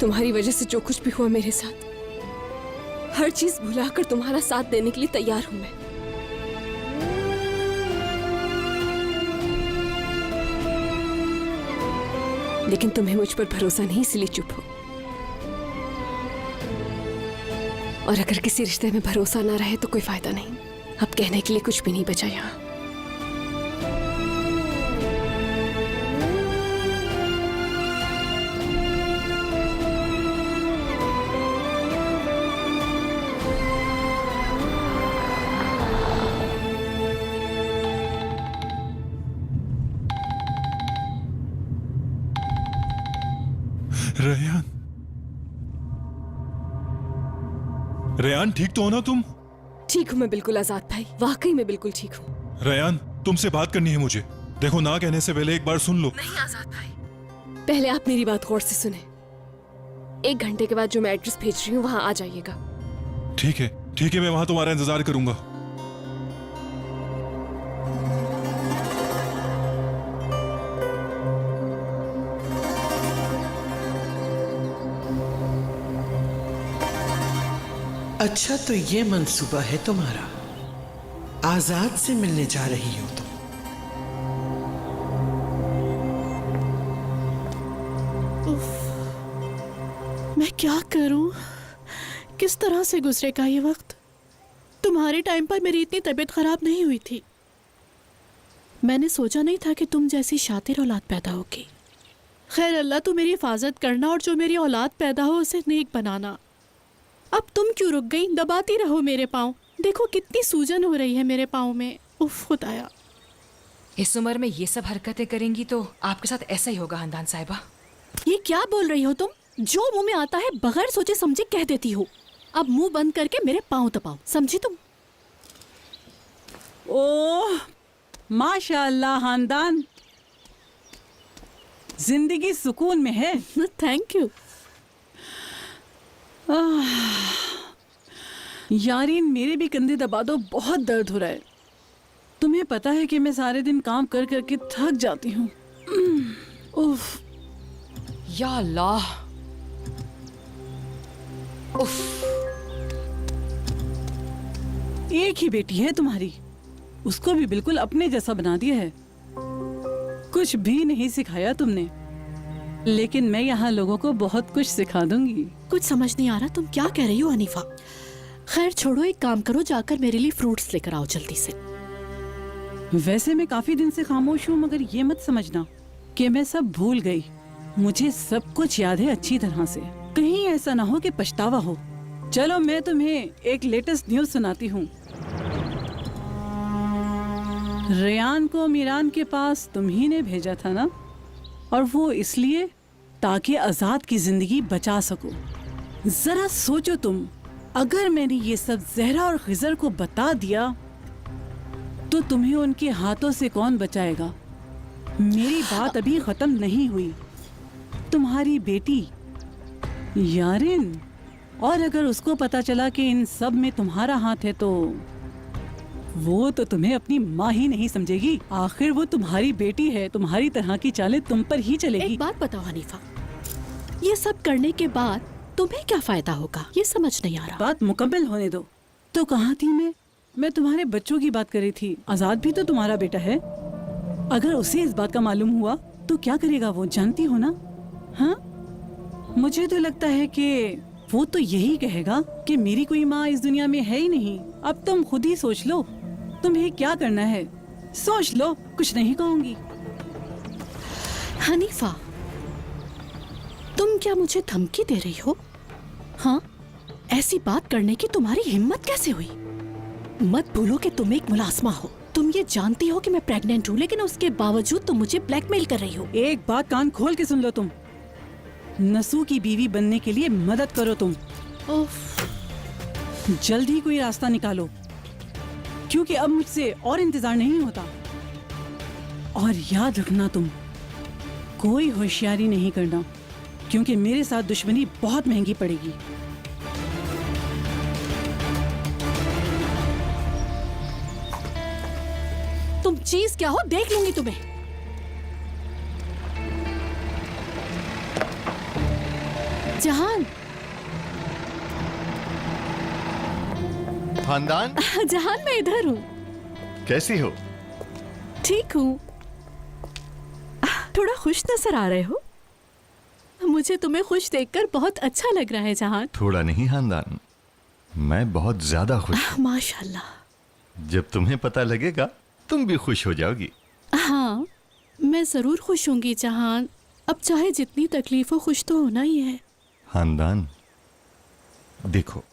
तुम्हारी वजह से जो कुछ भी हुआ मेरे साथ, हर चीज भुलाकर तुम्हारा साथ देने के लिए तैयार हूं मैं। लेकिन तुम्हें मुझ पर भरोसा नहीं, इसलिए चुप हो। और अगर किसी रिश्ते में भरोसा ना रहे तो कोई फायदा नहीं। अब कहने के लिए कुछ भी नहीं बचा यहाँ। रेयान, रेयान ठीक तो हो ना तुम? ठीक हूँ मैं बिल्कुल आजाद भाई, वाकई में बिल्कुल ठीक हूँ। रेयान, तुमसे बात करनी है मुझे। देखो, ना कहने से पहले एक बार सुन लो। नहीं आजाद भाई, पहले आप मेरी बात गौर से सुने। 1 घंटे के बाद जो मैं एड्रेस भेज रही हूँ वहां आ जाइएगा। ठीक है, ठीक है, मैं वहां तुम्हारा इंतजार करूंगा। अच्छा, तो ये मंसूबा है तुम्हारा? आजाद से मिलने जा रही हो तुम? मैं क्या करूं? किस तरह से गुजरेगा ये वक्त? तुम्हारे टाइम पर मेरी इतनी तबीयत खराब नहीं हुई थी। मैंने सोचा नहीं था कि तुम जैसी शातिर औलाद पैदा होगी। खैर, अल्लाह तू मेरी हिफाजत करना और जो मेरी औलाद पैदा हो उसे नेक बनाना। अब तुम क्यों रुक गई? दबाती रहो मेरे पाँव। देखो कितनी सूजन हो रही है मेरे पाँव में। उफ खुदाया। इस उम्र में ये सब हरकतें करेंगी तो आपके साथ ऐसा ही होगा हंदान साहिबा। ये क्या बोल रही हो तुम? जो मुंह में आता है बगैर सोचे समझे कह देती हो। अब मुंह बंद करके मेरे पाँव दबाओ, समझी तुम? ओह माशाअल्लाह खानदान, जिंदगी सुकून में है। Thank you. यारीन, मेरे भी कंधे दबा दो, बहुत दर्द हो रहा है। तुम्हें पता है कि मैं सारे दिन काम कर करके थक जाती हूँ। उफ, या अल्लाह। उफ। एक ही बेटी है तुम्हारी, उसको भी बिल्कुल अपने जैसा बना दिया है। कुछ भी नहीं सिखाया तुमने, लेकिन मैं यहाँ लोगों को बहुत कुछ सिखा दूंगी। कुछ समझ नहीं आ रहा तुम क्या कह रही हो हनीफा। खैर छोड़ो, एक काम करो, जाकर मेरे लिए फ्रूट्स लेकर आओ जल्दी से। वैसे मैं काफी दिन से खामोश हूँ, मगर ये मत समझना कि मैं सब भूल गई। मुझे सब कुछ याद है अच्छी तरह से। कहीं ऐसा ना हो कि पछतावा हो। चलो मैं तुम्हें एक लेटेस्ट न्यूज सुनाती हूँ। रेयान को मीरान के पास तुम ही ने भेजा था ना, और वो इसलिए ताकि आजाद की जिंदगी बचा सको। जरा सोचो तुम, अगर मैंने ये सब जहरा और खिजर को बता दिया तो तुम्हें उनके हाथों से कौन बचाएगा? मेरी बात अभी खत्म नहीं हुई। तुम्हारी बेटी यारिन, और अगर उसको पता चला कि इन सब में तुम्हारा हाथ है तो वो तो तुम्हें अपनी माँ ही नहीं समझेगी। आखिर वो तुम्हारी बेटी है, तुम्हारी तरह की चालें तुम पर ही चलेगी। एक बात बताओ हनीफा, ये सब करने के बाद तुम्हें क्या फायदा होगा? ये समझ नहीं आ रहा। बात मुकम्मल होने दो। तो कहाँ थी मैं तुम्हारे बच्चों की बात कर रही थी। आजाद भी तो तुम्हारा बेटा है। अगर उसे इस बात का मालूम हुआ तो क्या करेगा वो, जानती हो ना? हाँ, मुझे तो लगता है कि वो तो यही कहेगा कि मेरी कोई माँ इस दुनिया में है ही नहीं। अब तुम खुद ही सोच लो, तुम्हें क्या करना है। सोच लो, कुछ नहीं कहूंगी। हनीफा, तुम क्या मुझे धमकी दे रही हो? हाँ, ऐसी बात करने की तुम्हारी हिम्मत कैसे हुई? मत भूलो कि तुम एक मुलाजमा हो। तुम ये जानती हो कि मैं प्रेग्नेंट हूँ, लेकिन उसके बावजूद तुम मुझे ब्लैकमेल कर रही हो। एक बात कान खोल के सुन लो, तुम नसू की बीवी बनने के लिए मदद करो। तुम जल्द ही कोई रास्ता निकालो, क्योंकि अब मुझसे और इंतजार नहीं होता। और याद रखना, तुम कोई होशियारी नहीं करना, क्योंकि मेरे साथ दुश्मनी बहुत महंगी पड़ेगी। तुम चीज क्या हो, देख लूंगी तुम्हें। जहान, खानदान, जहान मैं इधर हूँ। कैसी हो? ठीक हूँ। थोड़ा खुश नजर आ रहे हो। मुझे तुम्हें खुश देखकर बहुत अच्छा लग रहा है जहान। थोड़ा नहीं खानदान, मैं बहुत ज्यादा खुश हूँ। माशाल्लाह। जब तुम्हें पता लगेगा तुम भी खुश हो जाओगी। हाँ, मैं जरूर खुश होंगी जहान। अब चाहे जितनी तकलीफ हो, खुश तो होना ही है। खानदान, देखो,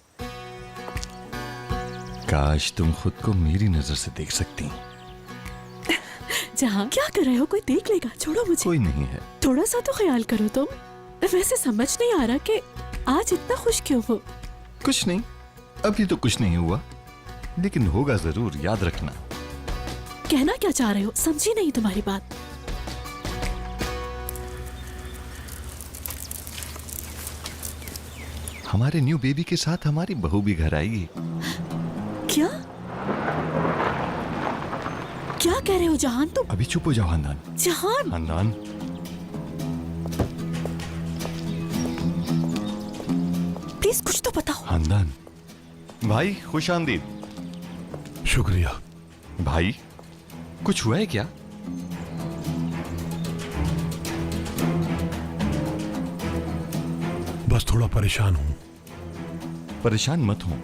काश तुम खुद को मेरी नजर से देख सकती। जहां क्या कर रहे हो? कोई देख लेगा, छोड़ो मुझे। कोई नहीं है। थोड़ा सा तो ख्याल करो तुम। वैसे समझ नहीं आ रहा कि आज इतना खुश क्यों हो। कुछ नहीं, अभी तो कुछ नहीं हुआ, लेकिन होगा जरूर, याद रखना। कहना क्या चाह रहे हो? समझी नहीं तुम्हारी बात। हमारे न्यू बेबी के साथ हमारी बहू भी घर आएगी। क्या क्या कह रहे हो जहान तुम? अभी चुप हो जाओ खानदान। जहान, खानदान, प्लीज कुछ तो बताओ। खानदान, भाई खुश आमदीद। शुक्रिया। भाई कुछ हुआ है क्या? बस थोड़ा परेशान हूँ। परेशान मत हो,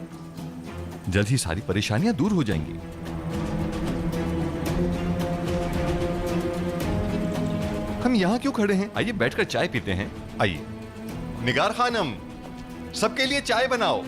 जल्द ही सारी परेशानियां दूर हो जाएंगी। हम यहां क्यों खड़े हैं? आइए बैठकर चाय पीते हैं। आइए। निगार खानम, सबके लिए चाय बनाओ।